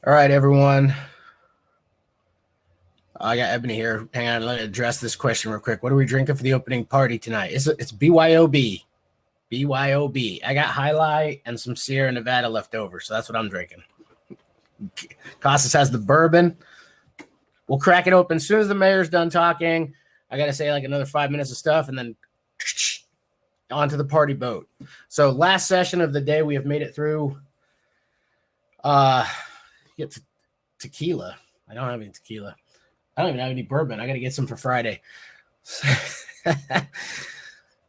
All right, everyone. I got Ebony here. Hang on, let me address this question real quick. What are we drinking for the opening party tonight? It's BYOB. BYOB. I got High Life and some Sierra Nevada left over, so that's what I'm drinking. Kostas has the bourbon. We'll crack it open as soon as the mayor's done talking. I got to say like another 5 minutes of stuff, and then onto the party boat. So last session of the day, we have made it through. Get tequila. I don't have any tequila. I don't even have any bourbon. I got to get some for Friday.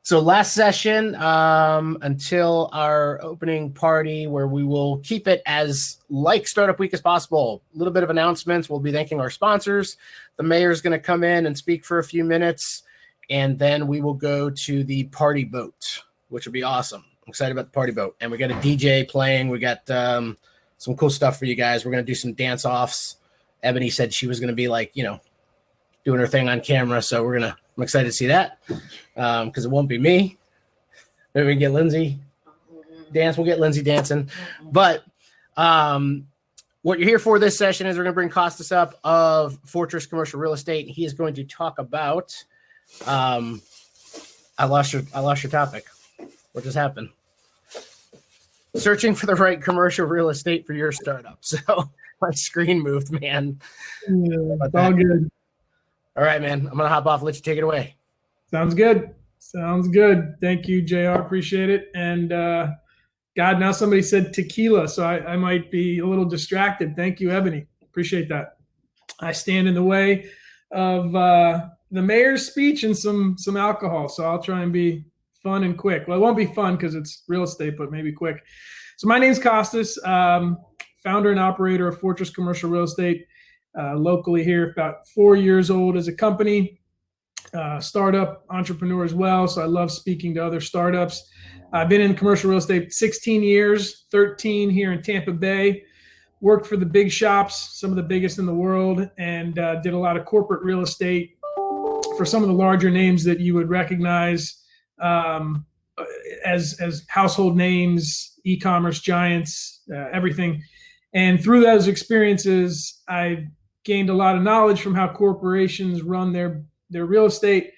So last session until our opening party, where we will keep it as like Startup Week as possible. A little bit of announcements. We'll be thanking our sponsors. The mayor's going to come in and speak for a few minutes, and then we will go to the party boat, which will be awesome. I'm excited about the party boat. And we got a DJ playing. We got some cool stuff for you guys. We're going to do some dance-offs. Ebony said she was going to be like, doing her thing on camera. So I'm excited to see that because it won't be me. Maybe we can get Lindsay dance. We'll get Lindsay dancing. But what you're here for this session is we're going to bring Kostas up of Fortress Commercial Real Estate. He is going to talk about I lost your topic. What just happened? Searching for the right commercial real estate for your startup. So my screen moved, man. Yeah, it's all good. All right, man. I'm going to hop off and let you take it away. Sounds good. Sounds good. Thank you, JR. Appreciate it. And God, now somebody said tequila, so I might be a little distracted. Thank you, Ebony. Appreciate that. I stand in the way of the mayor's speech and some alcohol, so I'll try and be fun and quick. Well, it won't be fun because it's real estate, but maybe quick. So my name's Kostas, founder and operator of Fortress Commercial Real Estate, locally here, about 4 years old as a company, startup entrepreneur as well. So I love speaking to other startups. I've been in commercial real estate 16 years, 13 here in Tampa Bay, worked for the big shops, some of the biggest in the world, and did a lot of corporate real estate for some of the larger names that you would recognize as household names, e-commerce giants, everything. And through those experiences, I gained a lot of knowledge from how corporations run their real estate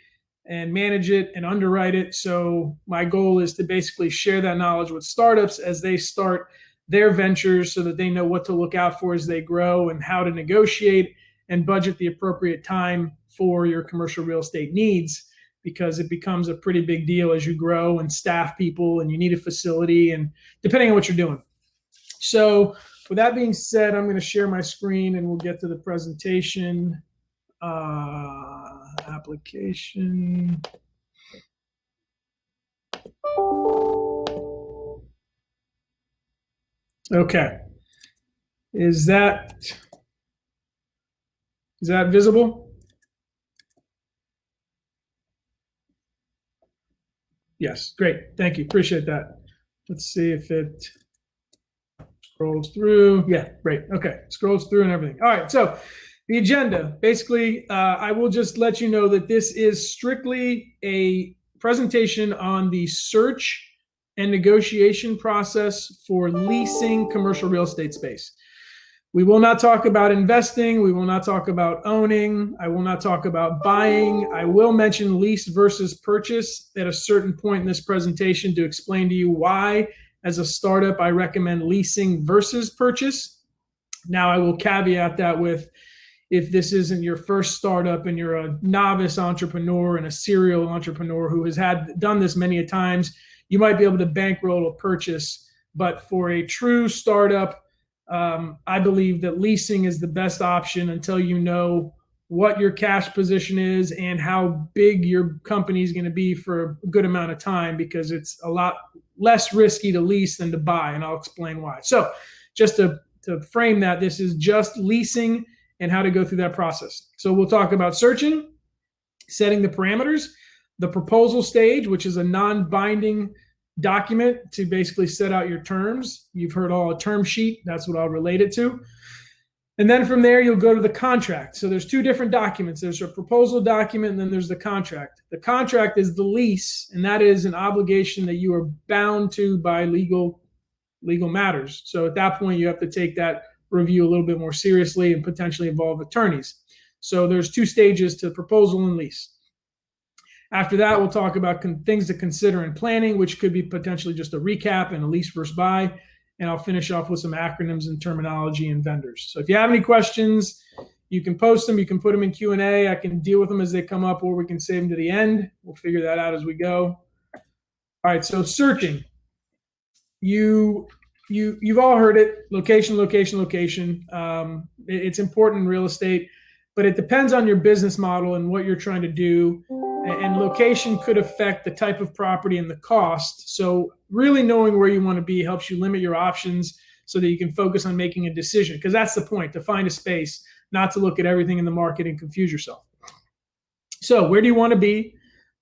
and manage it and underwrite it. So my goal is to basically share that knowledge with startups as they start their ventures so that they know what to look out for as they grow and how to negotiate and budget the appropriate time for your commercial real estate needs, because it becomes a pretty big deal as you grow and staff people and you need a facility and depending on what you're doing. So with that being said, I'm going to share my screen and we'll get to the presentation. Application. Okay. Is that visible? Yes, great. Thank you. Appreciate that. Let's see if it scrolls through. Yeah, great. Okay, scrolls through and everything. All right, so the agenda. Basically, I will just let you know that this is strictly a presentation on the search and negotiation process for leasing commercial real estate space. We will not talk about investing. We will not talk about owning. I will not talk about buying. I will mention lease versus purchase at a certain point in this presentation to explain to you why, as a startup, I recommend leasing versus purchase. Now, I will caveat that with, if this isn't your first startup and you're a novice entrepreneur and a serial entrepreneur who has done this many a times, you might be able to bankroll a purchase. But for a true startup, I believe that leasing is the best option until you know what your cash position is and how big your company is going to be for a good amount of time, because it's a lot less risky to lease than to buy, and I'll explain why. So just to frame that, this is just leasing and how to go through that process. So we'll talk about searching, setting the parameters, the proposal stage, which is a non-binding document to basically set out your terms. You've heard all a term sheet. That's what I'll relate it to. And then from there, you'll go to the contract. So there's two different documents. There's a proposal document, and then there's the contract. The contract is the lease, and that is an obligation that you are bound to by legal matters. So at that point, you have to take that review a little bit more seriously and potentially involve attorneys. So there's 2 stages to proposal and lease. After that, we'll talk about things to consider in planning, which could be potentially just a recap and a lease versus buy. And I'll finish off with some acronyms and terminology and vendors. So if you have any questions, you can post them. You can put them in Q&A. I can deal with them as they come up, or we can save them to the end. We'll figure that out as we go. All right, so searching. You've all heard it, location, location, location. It's important in real estate, but it depends on your business model and what you're trying to do. And location could affect the type of property and the cost. So really knowing where you want to be helps you limit your options so that you can focus on making a decision, because that's the point, to find a space, not to look at everything in the market and confuse yourself. So where do you want to be?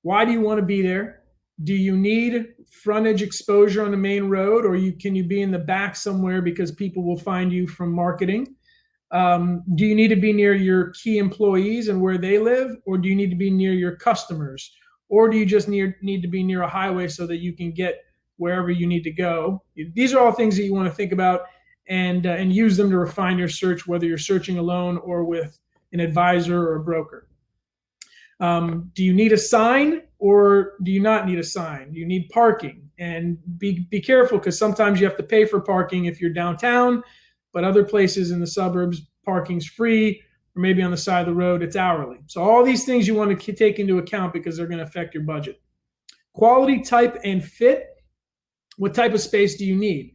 Why do you want to be there? Do you need frontage exposure on the main road, or can you be in the back somewhere because people will find you from marketing? Do you need to be near your key employees and where they live, or do you need to be near your customers, or do you just need to be near a highway so that you can get wherever you need to go? These are all things that you want to think about and use them to refine your search, whether you're searching alone or with an advisor or a broker. Do you need a sign or do you not need a sign? Do you need parking? And be careful, because sometimes you have to pay for parking if you're downtown, but other places in the suburbs, parking's free, or maybe on the side of the road, it's hourly. So all these things you want to take into account because they're going to affect your budget. Quality, type, and fit. What type of space do you need?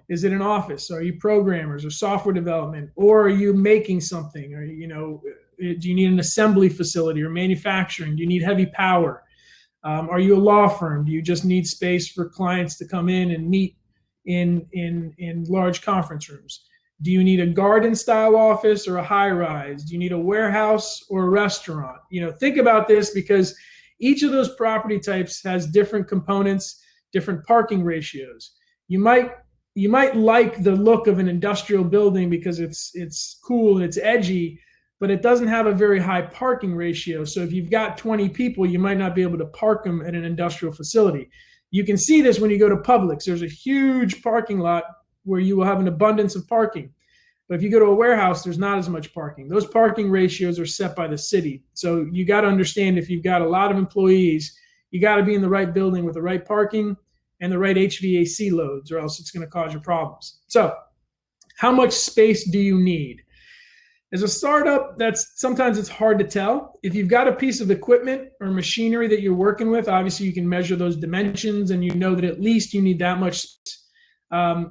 Is it an office? Are you programmers or software development? Or are you making something? Or, do you need an assembly facility or manufacturing? Do you need heavy power? Are you a law firm? Do you just need space for clients to come in and meet in large conference rooms? Do you need a garden style office or a high rise? Do you need a warehouse or a restaurant? Think about this, because each of those property types has different components, different parking ratios. You might like the look of an industrial building because it's cool and it's edgy, but it doesn't have a very high parking ratio. So if you've got 20 people, you might not be able to park them at an industrial facility. You can see this when you go to Publix. There's a huge parking lot where you will have an abundance of parking. But if you go to a warehouse, there's not as much parking. Those parking ratios are set by the city. So you got to understand, if you've got a lot of employees, you got to be in the right building with the right parking and the right HVAC loads, or else it's going to cause you problems. So how much space do you need? As a startup, sometimes it's hard to tell. If you've got a piece of equipment or machinery that you're working with, obviously you can measure those dimensions and you know that at least you need that much space.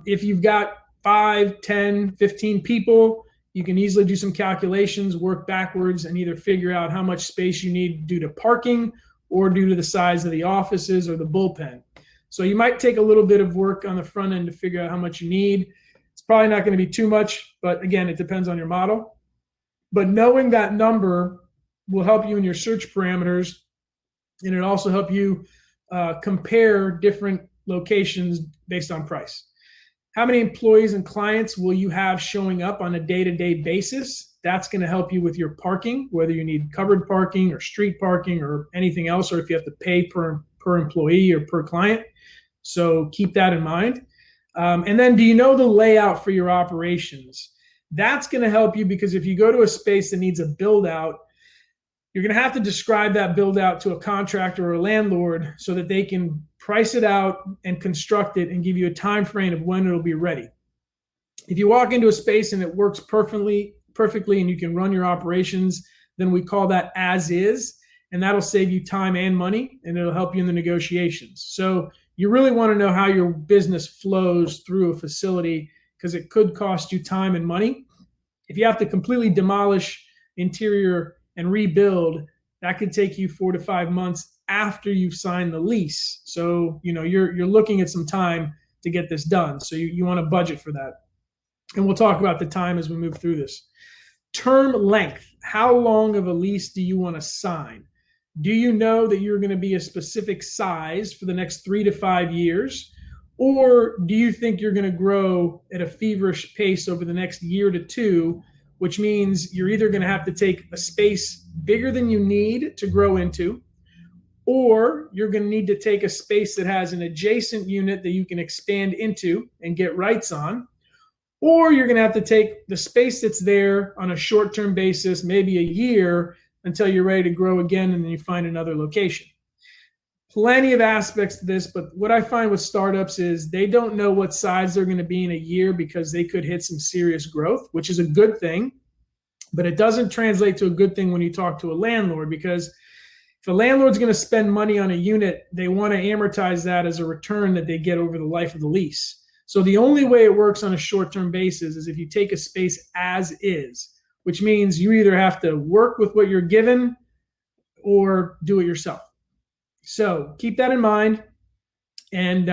If you've got 5, 10, 15 people, you can easily do some calculations, work backwards, and either figure out how much space you need due to parking or due to the size of the offices or the bullpen. So you might take a little bit of work on the front end to figure out how much you need. It's probably not going to be too much, but again, it depends on your model. But knowing that number will help you in your search parameters, and it also help you compare different locations based on price. How many employees and clients will you have showing up on a day-to-day basis? That's going to help you with your parking, whether you need covered parking or street parking or anything else, or if you have to pay per employee or per client. So keep that in mind. And then, do you know the layout for your operations? That's going to help you, because if you go to a space that needs a build out, you're going to have to describe that build out to a contractor or a landlord so that they can price it out and construct it and give you a time frame of when it'll be ready. If you walk into a space and it works perfectly and you can run your operations, then we call that as is, and that'll save you time and money, and it'll help you in the negotiations. So you really want to know how your business flows through a facility, because it could cost you time and money. If you have to completely demolish interior and rebuild, that could take you 4 to 5 months after you've signed the lease. So, you're looking at some time to get this done. So you want to budget for that. And we'll talk about the time as we move through this. Term length. How long of a lease do you want to sign? Do you know that you're going to be a specific size for the next 3 to 5 years? Or do you think you're going to grow at a feverish pace over the next year to 2, which means you're either going to have to take a space bigger than you need to grow into, or you're going to need to take a space that has an adjacent unit that you can expand into and get rights on, or you're going to have to take the space that's there on a short-term basis, maybe a year, until you're ready to grow again, and then you find another location. Plenty of aspects to this, but what I find with startups is they don't know what size they're going to be in a year because they could hit some serious growth, which is a good thing, but it doesn't translate to a good thing when you talk to a landlord, because if a landlord's going to spend money on a unit, they want to amortize that as a return that they get over the life of the lease. So the only way it works on a short-term basis is if you take a space as is, which means you either have to work with what you're given or do it yourself. So keep that in mind. And,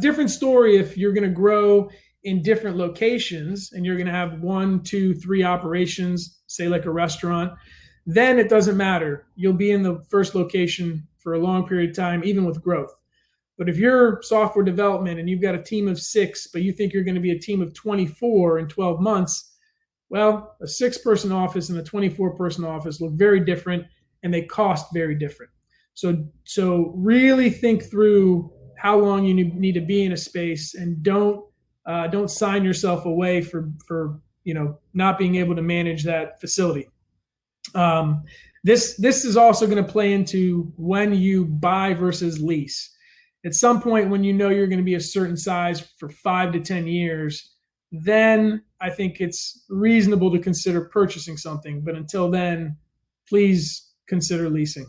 different story if you're going to grow in different locations and you're going to have 1, 2, 3 operations, say like a restaurant, then it doesn't matter. You'll be in the first location for a long period of time, even with growth. But if you're software development and you've got a team of 6, but you think you're going to be a team of 24 in 12 months, well, a 6-person office and a 24-person office look very different, and they cost very different. So really think through how long you need to be in a space, and don't sign yourself away for not being able to manage that facility. This is also going to play into when you buy versus lease. At some point when you know you're going to be a certain size for 5 to 10 years, then I think it's reasonable to consider purchasing something. But until then, please consider leasing.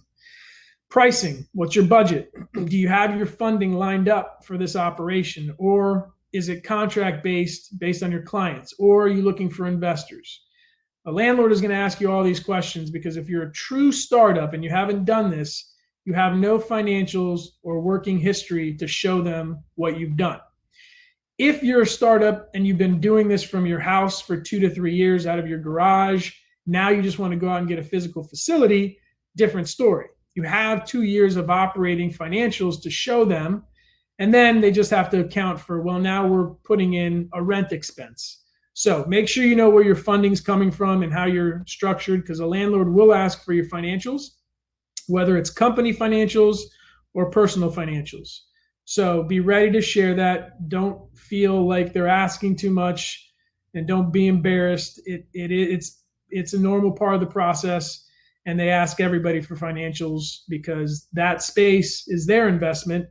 Pricing, what's your budget? Do you have your funding lined up for this operation? Or is it contract based on your clients? Or are you looking for investors? A landlord is going to ask you all these questions because if you're a true startup and you haven't done this, you have no financials or working history to show them what you've done. If you're a startup and you've been doing this from your house for 2 to 3 years out of your garage, now you just want to go out and get a physical facility, different story. You have 2 years of operating financials to show them, and then they just have to account for, well, now we're putting in a rent expense. So make sure you know where your funding's coming from and how you're structured, because a landlord will ask for your financials, whether it's company financials or personal financials. So be ready to share that. Don't feel like they're asking too much, and don't be embarrassed. It's a normal part of the process, and they ask everybody for financials because that space is their investment,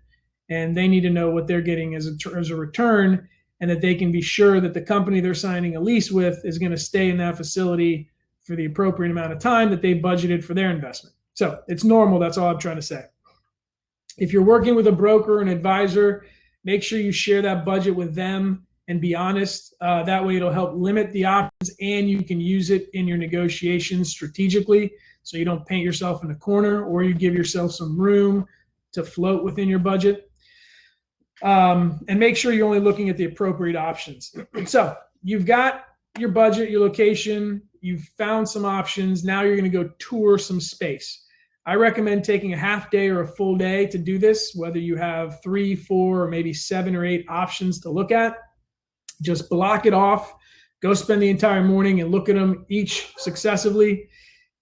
and they need to know what they're getting as a return, and that they can be sure that the company they're signing a lease with is going to stay in that facility for the appropriate amount of time that they budgeted for their investment. So it's normal. That's all I'm trying to say. If you're working with a broker or an advisor, make sure you share that budget with them and be honest. That way it'll help limit the options, and you can use it in your negotiations strategically, so you don't paint yourself in a corner, or you give yourself some room to float within your budget. And make sure you're only looking at the appropriate options. So you've got your budget, your location, you've found some options. Now you're going to go tour some space. I recommend taking a half day or a full day to do this, whether you have 3, 4, or maybe 7 or 8 options to look at. Just block it off, go spend the entire morning and look at them each successively.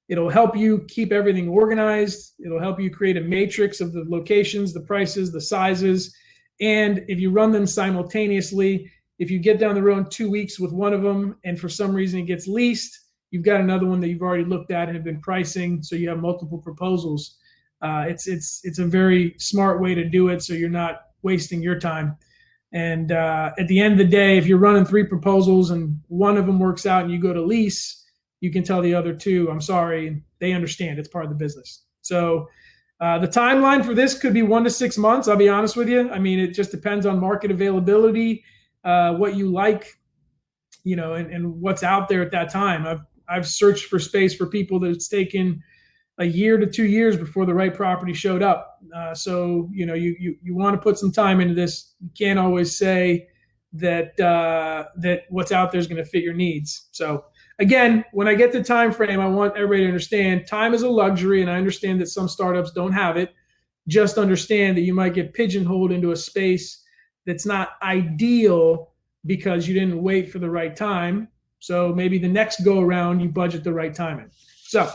It'll help you keep everything organized. It'll help you create a matrix of the locations, the prices, the sizes. And if you run them simultaneously, if you get down the road in 2 weeks with one of them and for some reason it gets leased, you've got another one that you've already looked at and have been pricing, so you have multiple proposals. It's a very smart way to do it, so you're not wasting your time. And at the end of the day, if you're running 3 proposals and one of them works out and you go to lease, you can tell the other 2, I'm sorry, they understand. It's part of the business. So the timeline for this could be 1 to 6 months. I'll be honest with you. I mean, it just depends on market availability, what you like, and what's out there at that time. I've searched for space for people that it's taken a year to 2 years before the right property showed up. So you want to put some time into this. You can't always say that what's out there is going to fit your needs. So again, when I get the time frame, I want everybody to understand time is a luxury, and I understand that some startups don't have it. Just understand that you might get pigeonholed into a space that's not ideal because you didn't wait for the right time. So maybe the next go around, you budget the right timing. So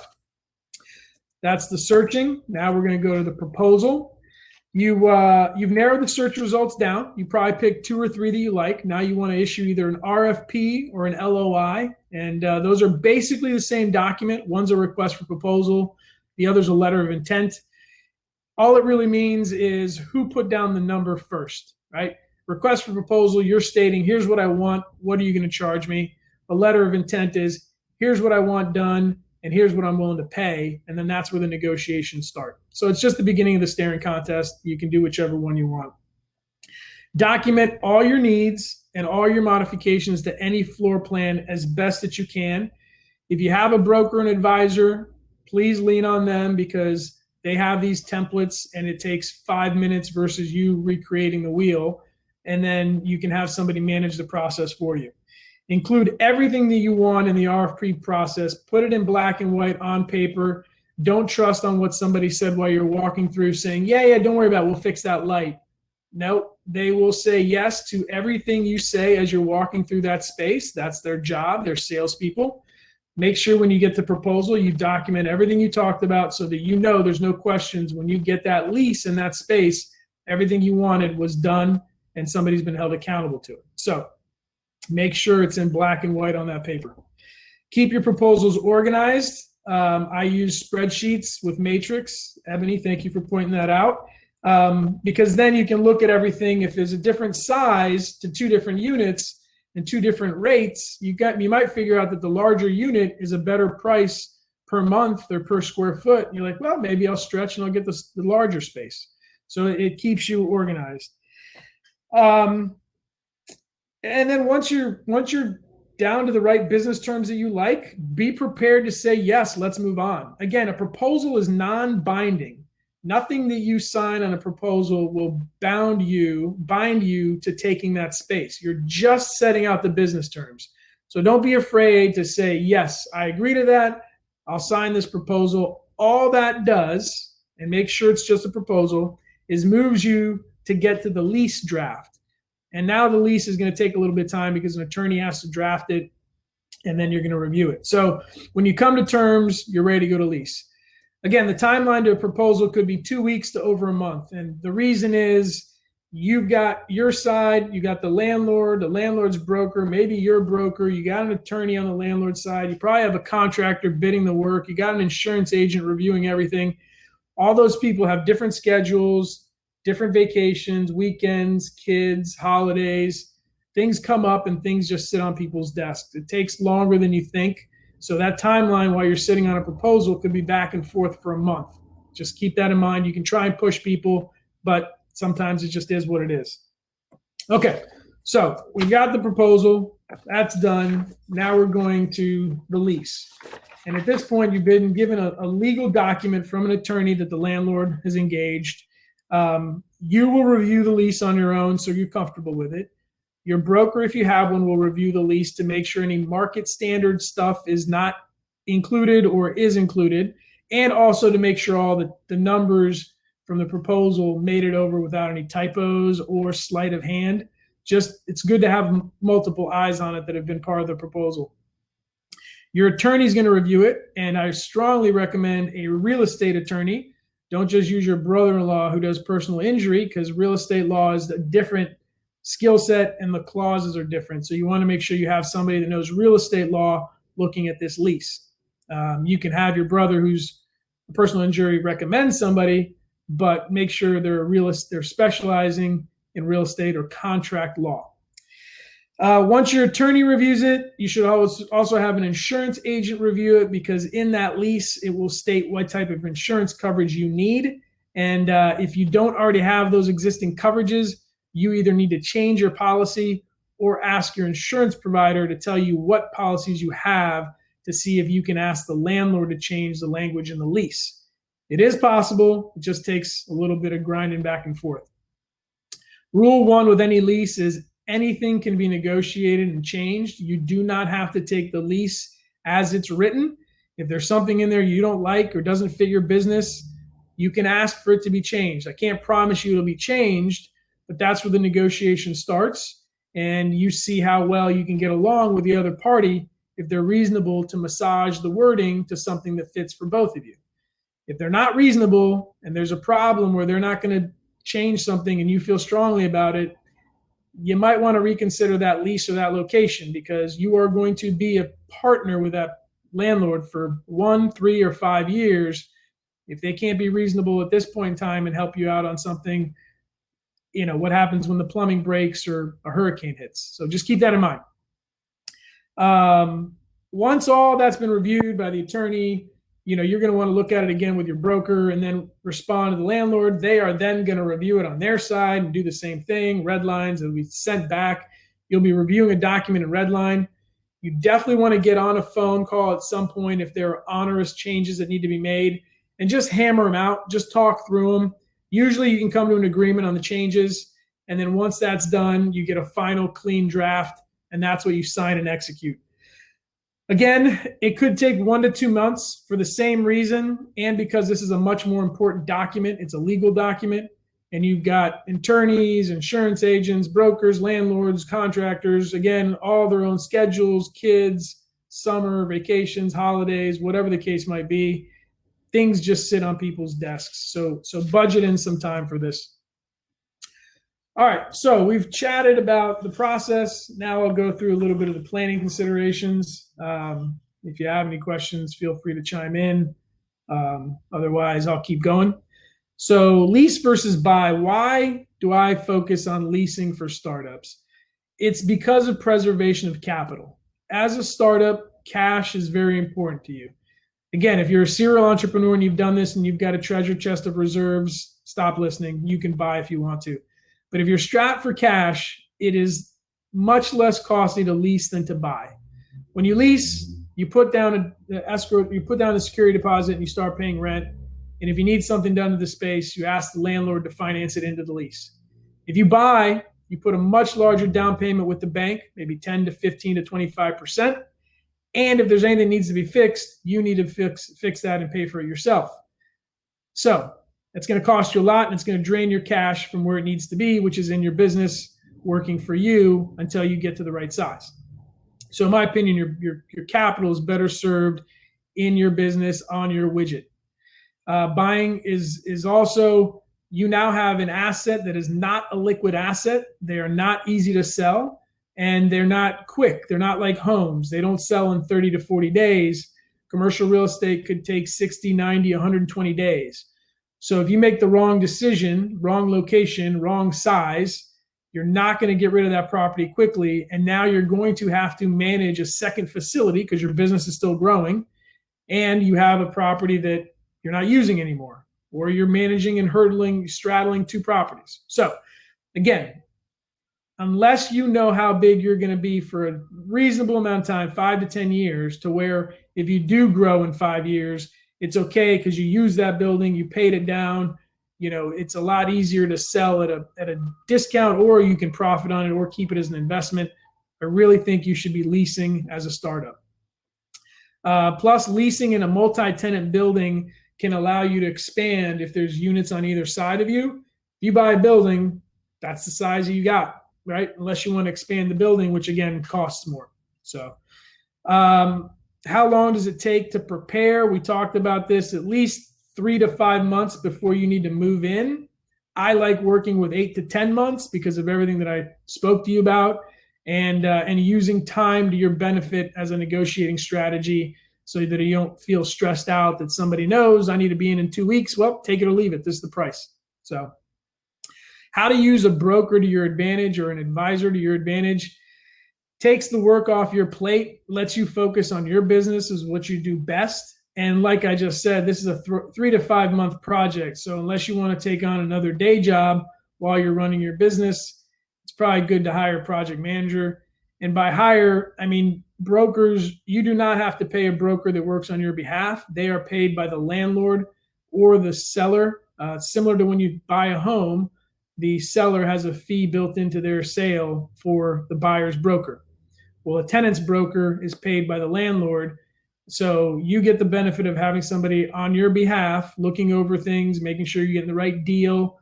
that's the searching. Now we're going to go to the proposal. You've narrowed the search results down. You probably picked 2 or 3 that you like. Now you want to issue either an RFP or an LOI, and those are basically the same document. One's a request for proposal, the other's a letter of intent. All it really means is who put down the number first, right? Request for proposal, you're stating, here's what I want. What are you going to charge me? A letter of intent is, here's what I want done, and here's what I'm willing to pay. And then that's where the negotiations start. So it's just the beginning of the staring contest. You can do whichever one you want. Document all your needs and all your modifications to any floor plan as best that you can. If you have a broker and advisor, please lean on them because they have these templates and it takes 5 minutes versus you recreating the wheel. And then you can have somebody manage the process for you. Include everything that you want in the RFP process. Put it in black and white on paper. Don't trust on what somebody said while you're walking through saying, yeah, don't worry about it. We'll fix that light. Nope. They will say yes to everything you say as you're walking through that space. That's their job. They're salespeople. Make sure when you get the proposal, you document everything you talked about so that you know there's no questions. When you get that lease in that space, everything you wanted was done and somebody's been held accountable to it. So make sure it's in black and white on that paper. Keep your proposals organized. I use spreadsheets with Matrix. Ebony, thank you for pointing that out. Because then you can look at everything. If there's a different size to 2 different units and 2 different rates, you might figure out that the larger unit is a better price per month or per square foot. And you're like, well, maybe I'll stretch and I'll get the larger space. So it keeps you organized. And then once you're down to the right business terms that you like, be prepared to say, yes, let's move on. Again, a proposal is non-binding. Nothing that you sign on a proposal will bind you to taking that space. You're just setting out the business terms. So don't be afraid to say, yes, I agree to that. I'll sign this proposal. All that does, and make sure it's just a proposal, is moves you to get to the lease draft. And now the lease is going to take a little bit of time because an attorney has to draft it, and then you're going to review it. So when you come to terms, you're ready to go to lease. Again, the timeline to a proposal could be 2 weeks to over a month. And the reason is you've got your side, you got the landlord's broker, maybe your broker, you got an attorney on the landlord side, you probably have a contractor bidding the work, you got an insurance agent reviewing everything. All those people have different schedules, different vacations, weekends, kids, holidays. Things come up and things just sit on people's desks. It takes longer than you think. So that timeline while you're sitting on a proposal could be back and forth for a month. Just keep that in mind. You can try and push people, but sometimes it just is what it is. Okay, so we got the proposal. That's done. Now we're going to the lease. And at this point, you've been given a legal document from an attorney that the landlord has engaged. You will review the lease on your own so you're comfortable with it. Your broker, if you have one, will review the lease to make sure any market standard stuff is not included or is included, and also to make sure all the numbers from the proposal made it over without any typos or sleight of hand. Just, it's good to have multiple eyes on it that have been part of the proposal. Your attorney is going to review it, and I strongly recommend a real estate attorney. Don't just use your brother-in-law who does personal injury, because real estate law is a different skill set and the clauses are different. So you want to make sure you have somebody that knows real estate law looking at this lease. You can have your brother who's a personal injury recommend somebody, but make sure they're specializing in real estate or contract law. Once your attorney reviews it, you should also have an insurance agent review it, because in that lease, it will state what type of insurance coverage you need. And if you don't already have those existing coverages, you either need to change your policy or ask your insurance provider to tell you what policies you have to see if you can ask the landlord to change the language in the lease. It is possible. It just takes a little bit of grinding back and forth. Rule 1 with any lease is anything can be negotiated and changed. You do not have to take the lease as it's written. If there's something in there you don't like or doesn't fit your business, you can ask for it to be changed. I can't promise you it'll be changed, but that's where the negotiation starts. And you see how well you can get along with the other party if they're reasonable to massage the wording to something that fits for both of you. If they're not reasonable and there's a problem where they're not going to change something and you feel strongly about it, you might want to reconsider that lease or that location, because you are going to be a partner with that landlord for 1, 3, or 5 years. If they can't be reasonable at this point in time and help you out on something, what happens when the plumbing breaks or a hurricane hits? So just keep that in mind. Once all that's been reviewed by the attorney, you're going to want to look at it again with your broker and then respond to the landlord. They are then going to review it on their side and do the same thing. Red lines will be sent back. You'll be reviewing a document in red line. You definitely want to get on a phone call at some point if there are onerous changes that need to be made, and just hammer them out. Just talk through them. Usually you can come to an agreement on the changes, and then once that's done, you get a final clean draft, and that's what you sign and execute. Again, it could take 1 to 2 months for the same reason, and because this is a much more important document. It's a legal document, and you've got attorneys, insurance agents, brokers, landlords, contractors, again, all their own schedules, kids, summer, vacations, holidays, whatever the case might be. Things just sit on people's desks. So budget in some time for this. All right, so we've chatted about the process. Now I'll go through a little bit of the planning considerations. If you have any questions, feel free to chime in. Otherwise, I'll keep going. So lease versus buy. Why do I focus on leasing for startups? It's because of preservation of capital. As a startup, cash is very important to you. Again, if you're a serial entrepreneur and you've done this and you've got a treasure chest of reserves, stop listening. You can buy if you want to. But if you're strapped for cash, it is much less costly to lease than to buy. When you lease, you put down the escrow, you put down the security deposit, and you start paying rent. And if you need something done to the space, you ask the landlord to finance it into the lease. If you buy, you put a much larger down payment with the bank, maybe 10 to 15 to 25%. And if there's anything that needs to be fixed, you need to fix that and pay for it yourself. So it's going to cost you a lot, and it's going to drain your cash from where it needs to be, which is in your business working for you until you get to the right size. So in my opinion, your capital is better served in your business on your widget. Buying is also, you now have an asset that is not a liquid asset. They are not easy to sell, and they're not quick. They're not like homes. They don't sell in 30 to 40 days. Commercial real estate could take 60, 90, 120 days. So if you make the wrong decision, wrong location, wrong size, you're not going to get rid of that property quickly. And now you're going to have to manage a second facility because your business is still growing, and you have a property that you're not using anymore, or you're managing and straddling 2 properties. So again, unless you know how big you're going to be for a reasonable amount of time, 5 to 10 years, to where if you do grow in 5 years, it's okay because you use that building, you paid it down. It's a lot easier to sell at a discount, or you can profit on it or keep it as an investment. I really think you should be leasing as a startup. Plus, leasing in a multi-tenant building can allow you to expand if there's units on either side of you. If you buy a building, that's the size you got, right? Unless you want to expand the building, which again costs more. So how long does it take to prepare? We talked about this, at least 3 to 5 months before you need to move in. I like working with 8 to 10 months because of everything that I spoke to you about, and using time to your benefit as a negotiating strategy so that you don't feel stressed out that somebody knows I need to be in 2 weeks. Well, take it or leave it. This is the price. So how to use a broker to your advantage or an advisor to your advantage. Takes the work off your plate, lets you focus on your business is what you do best. And like I just said, this is a 3 to 5 month project. So unless you want to take on another day job while you're running your business, it's probably good to hire a project manager. And by hire, I mean brokers. You do not have to pay a broker that works on your behalf. They are paid by the landlord or the seller. Similar to when you buy a home, the seller has a fee built into their sale for the buyer's broker. Well, a tenant's broker is paid by the landlord. So you get the benefit of having somebody on your behalf, looking over things, making sure you're getting the right deal,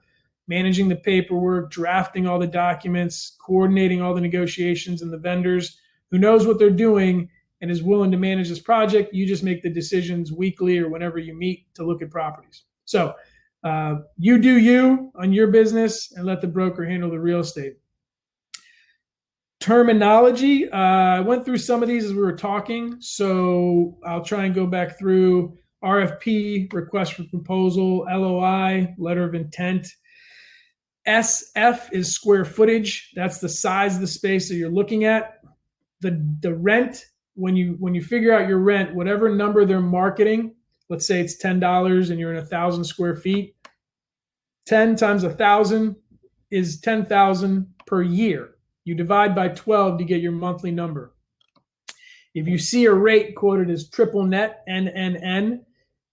managing the paperwork, drafting all the documents, coordinating all the negotiations and the vendors, who knows what they're doing and is willing to manage this project. You just make the decisions weekly or whenever you meet to look at properties. So You do you on your business and let the broker handle the real estate. Terminology. I went through some of these as we were talking, so I'll try and go back through. RFP, request for proposal, LOI, letter of intent. SF is square footage. That's the size of the space that you're looking at. The rent, when you figure out your rent, whatever number they're marketing, let's say it's $10 and you're in 1,000 square feet, 10 times 1,000 is 10,000 per year. You divide by 12 to get your monthly number. If you see a rate quoted as triple net, NNN,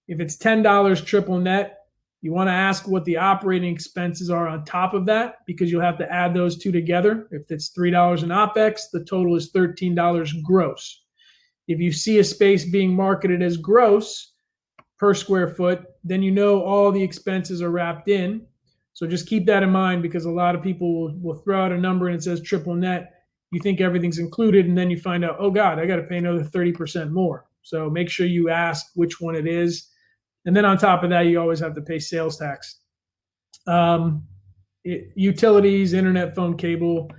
if it's $10 triple net, you want to ask what the operating expenses are on top of that, because you'll have to add those two together. If it's $3 in OpEx, the total is $13 gross. If you see a space being marketed as gross per square foot, then you know all the expenses are wrapped in. So just keep that in mind, because a lot of people will throw out a number and it says triple net. You think everything's included, and then you find out, oh God, I got to pay another 30% more. So make sure you ask which one it is. And then on top of that, you always have to pay sales tax. Utilities, internet, phone, cable,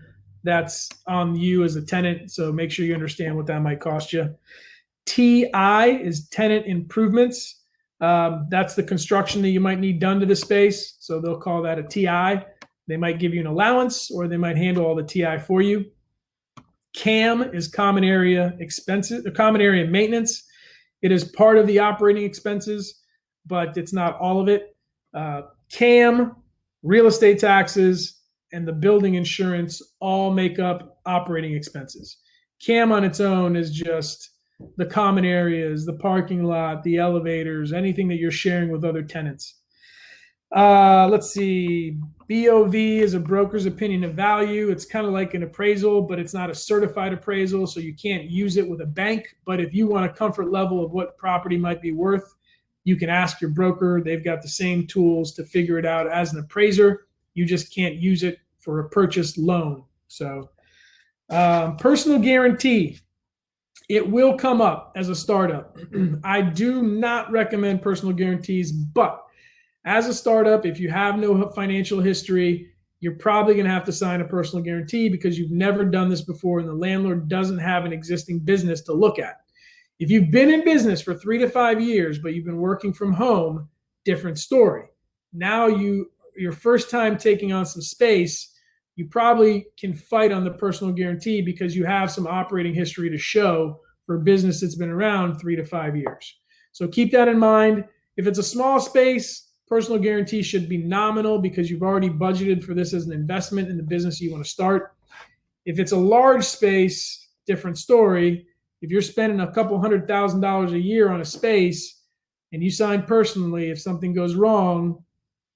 that's on you as a tenant. So make sure you understand what that might cost you. TI is tenant improvements. That's the construction that you might need done to the space. So they'll call that a TI. They might give you an allowance, or they might handle all the TI for you. CAM is common area expenses, or common area maintenance. It is part of the operating expenses, but it's not all of it. CAM, real estate taxes, and the building insurance all make up operating expenses. CAM on its own is just the common areas, the parking lot, the elevators, anything that you're sharing with other tenants. Let's see. BOV is a broker's opinion of value. It's kind of like an appraisal, but it's not a certified appraisal, so you can't use it with a bank. But if you want a comfort level of what property might be worth, you can ask your broker. They've got the same tools to figure it out as an appraiser. You just can't use it for a purchase loan. So personal guarantee. It will come up as a startup. I do not recommend personal guarantees, but as a startup, if you have no financial history, you're probably going to have to sign a personal guarantee, because you've never done this before and the landlord doesn't have an existing business to look at. If you've been in business for 3 to 5 years, but you've been working from home, different story. Now your first time taking on some space, you probably can fight on the personal guarantee because you have some operating history to show for a business that's been around 3 to 5 years. So keep that in mind. If it's a small space, personal guarantee should be nominal, because you've already budgeted for this as an investment in the business you want to start. If it's a large space, different story. If you're spending a couple $100,000 a year on a space and you sign personally, if something goes wrong,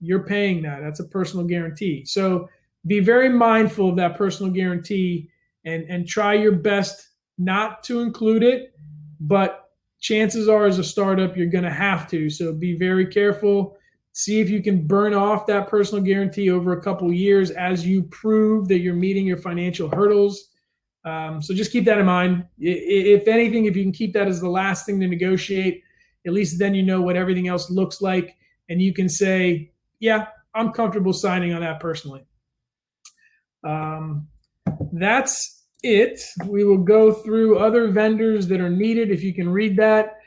you're paying that. That's a personal guarantee. So be very mindful of that personal guarantee, and try your best not to include it, but chances are as a startup, you're going to have to. So be very careful. See if you can burn off that personal guarantee over a couple of years as you prove that you're meeting your financial hurdles. So just keep that in mind. If anything, if you can keep that as the last thing to negotiate, at least then you know what everything else looks like, and you can say, yeah, I'm comfortable signing on that personally. That's it. We will go through other vendors that are needed, if you can read that.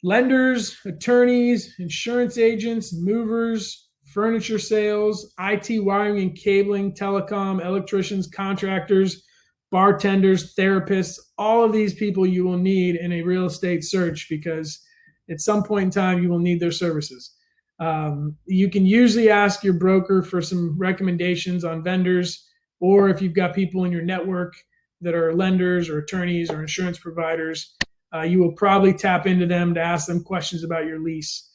Lenders, attorneys, insurance agents, movers, furniture sales, IT wiring and cabling, telecom, electricians, contractors, bartenders, therapists, all of these people you will need in a real estate search, because at some point in time you will need their services. You can usually ask your broker for some recommendations on vendors, or if you've got people in your network that are lenders or attorneys or insurance providers, you will probably tap into them to ask them questions about your lease.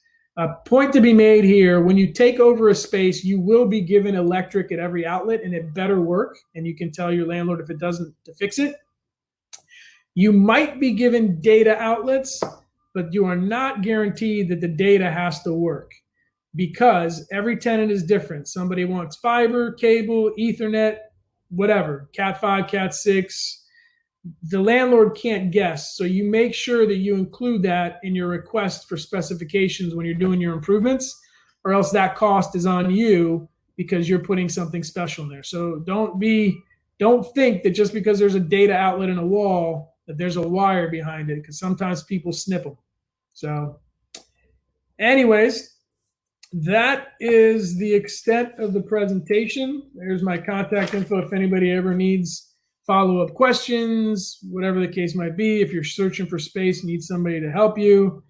Point to be made here: when you take over a space, you will be given electric at every outlet, and it better work. And you can tell your landlord if it doesn't to fix it. You might be given data outlets, but you are not guaranteed that the data has to work, because every tenant is different. Somebody wants fiber, cable, Ethernet, whatever, Cat 5, Cat 6. The landlord can't guess. So you make sure that you include that in your request for specifications when you're doing your improvements. or else that cost is on you because you're putting something special in there. So don't think that just because there's a data outlet in a wall that there's a wire behind it, because sometimes people snip them. So anyways, that is the extent of the presentation. There's my contact info if anybody ever needs follow-up questions, whatever the case might be. If you're searching for space, need somebody to help you,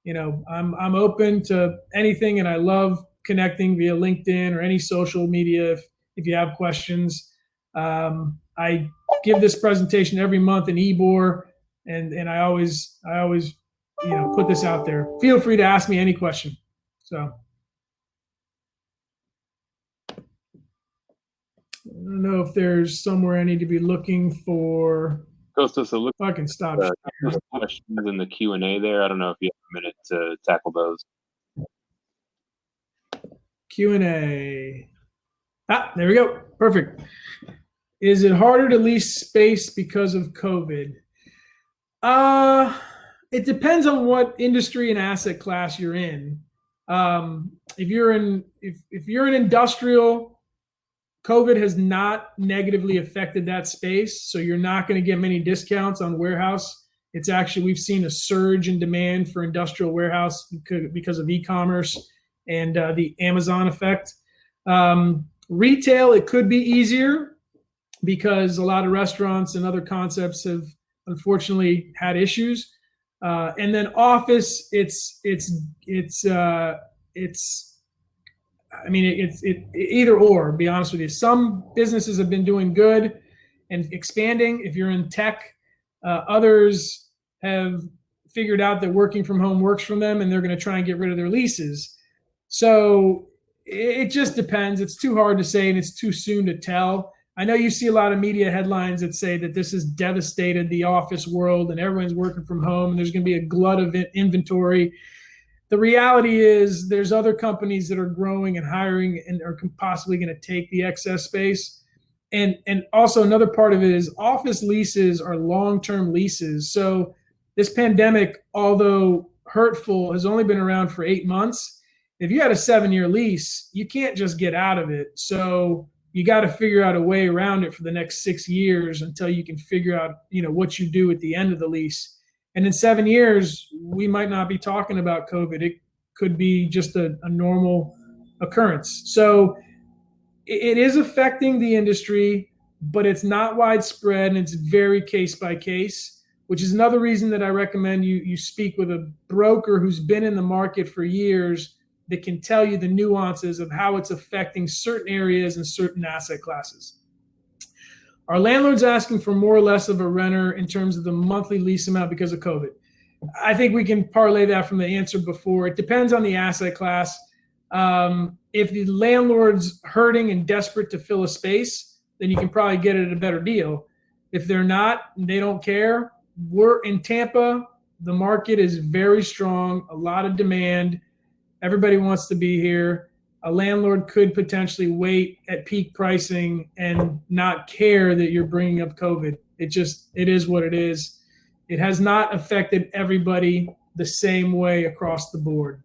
I'm open to anything, and I love connecting via LinkedIn or any social media if you have questions. I give this presentation every month in Ebor, and I always put this out there. Feel free to ask me any question. So I don't know if there's somewhere I need to be looking for. Kostas, it looks I can stop. there's questions in the Q&A there. I don't know if you have a minute to tackle those. Q&A. There we go. Perfect. Is it harder to lease space because of COVID? It depends on what industry and asset class you're in. If you're in industrial, COVID has not negatively affected that space, so you're not going to get many discounts on warehouse. It's actually, we've seen a surge in demand for industrial warehouse because of e-commerce and the Amazon effect. Retail, it could be easier because a lot of restaurants and other concepts have unfortunately had issues. And then office, it's either or, to be honest with you. Some businesses have been doing good and expanding if you're in tech. Others have figured out that working from home works for them, and they're going to try and get rid of their leases. So it just depends. It's too hard to say, and it's too soon to tell. I know you see a lot of media headlines that say that this has devastated the office world and everyone's working from home and there's going to be a glut of inventory. The reality is there's other companies that are growing and hiring and are possibly going to take the excess space. And also another part of it is office leases are long-term leases. So this pandemic, although hurtful, has only been around for 8 months. If you had a 7-year lease, you can't just get out of it. So you got to figure out a way around it for the next 6 years until you can figure out, what you do at the end of the lease. And in 7 years, we might not be talking about COVID. It could be just a normal occurrence. So it is affecting the industry, but it's not widespread, and it's very case by case, which is another reason that I recommend you speak with a broker who's been in the market for years that can tell you the nuances of how it's affecting certain areas and certain asset classes. Are landlords asking for more or less of a renter in terms of the monthly lease amount because of COVID? I think we can parlay that from the answer before. It depends on the asset class. If the landlord's hurting and desperate to fill a space, then you can probably get it at a better deal. If they're not, they don't care. We're in Tampa. The market is very strong, a lot of demand. Everybody wants to be here. A landlord could potentially wait at peak pricing and not care that you're bringing up COVID. It is what it is. It has not affected everybody the same way across the board.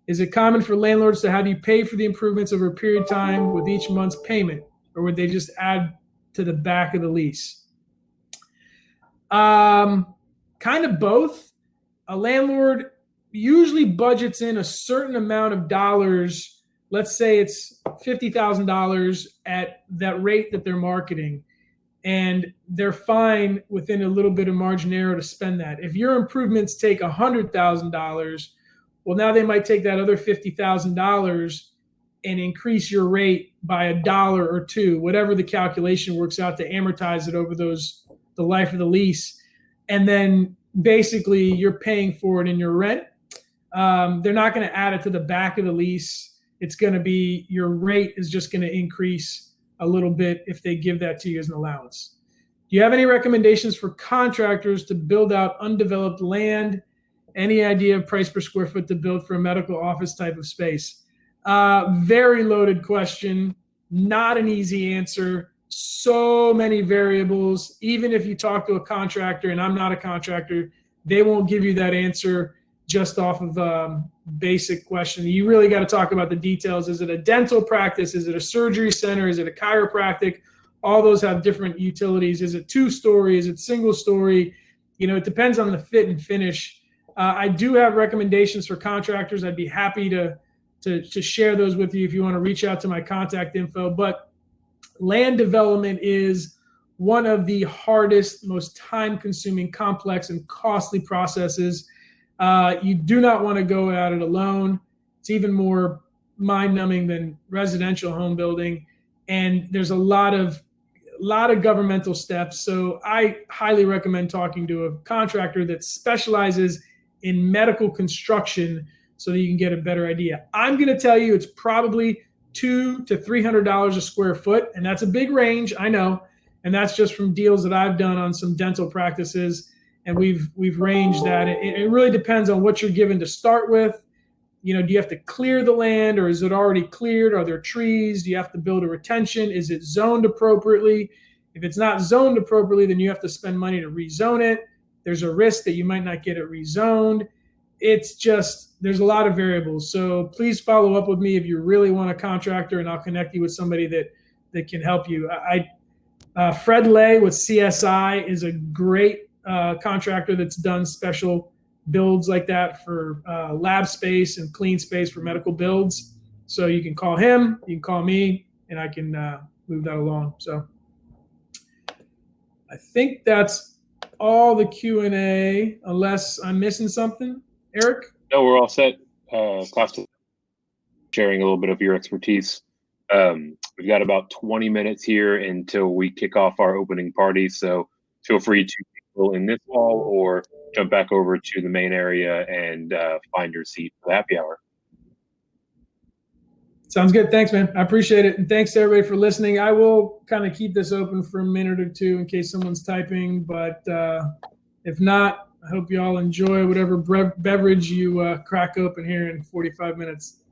Is it common for landlords to have you pay for the improvements over a period of time with each month's payment, or would they just add to the back of the lease? Kind of both. A landlord usually budgets in a certain amount of dollars. Let's say it's $50,000 at that rate that they're marketing, and they're fine within a little bit of margin error to spend that. If your improvements take $100,000, well, now they might take that other $50,000 and increase your rate by $1 or $2, whatever the calculation works out to amortize it over the life of the lease. And then basically you're paying for it in your rent. They're not going to add it to the back of the lease. It's going to be, your rate is just going to increase a little bit if they give that to you as an allowance. Do you have any recommendations for contractors to build out undeveloped land? Any idea of price per square foot to build for a medical office type of space? Very loaded question. Not an easy answer. So many variables. Even if you talk to a contractor, and I'm not a contractor, they won't give you that answer. just off of basic question. You really got to talk about the details. Is it a dental practice? Is it a surgery center? Is it a chiropractic? All those have different utilities. Is it 2-story? Is it single story? It depends on the fit and finish. I do have recommendations for contractors. I'd be happy to share those with you if you want to reach out to my contact info. But land development is one of the hardest, most time-consuming, complex, and costly processes. You do not want to go at it alone. It's even more mind-numbing than residential home building, and there's a lot of governmental steps. So I highly recommend talking to a contractor that specializes in medical construction so that you can get a better idea. I'm going to tell you it's probably $200 to $300 a square foot, and that's a big range, I know, and that's just from deals that I've done on some dental practices, and we've ranged that. It really depends on what you're given to start with. Do you have to clear the land, or is it already cleared? Are there trees? Do you have to build a retention? Is it zoned appropriately? If it's not zoned appropriately, then you have to spend money to rezone it. There's a risk that you might not get it rezoned. It's just, there's a lot of variables. So please follow up with me if you really want a contractor, and I'll connect you with somebody that can help you. Fred Lay with CSI is a great contractor that's done special builds like that for lab space and clean space for medical builds. So you can call him, you can call me, and I can move that along. So I think that's all the Q&A, unless I'm missing something. Eric? No, we're all set. Kostas, sharing a little bit of your expertise. We've got about 20 minutes here until we kick off our opening party. So feel free to go in this hall or jump back over to the main area and find your seat for the happy hour. Sounds good. Thanks, man. I appreciate it. And thanks to everybody for listening. I will kind of keep this open for a minute or two in case someone's typing, but if not, I hope you all enjoy whatever beverage you crack open here in 45 minutes.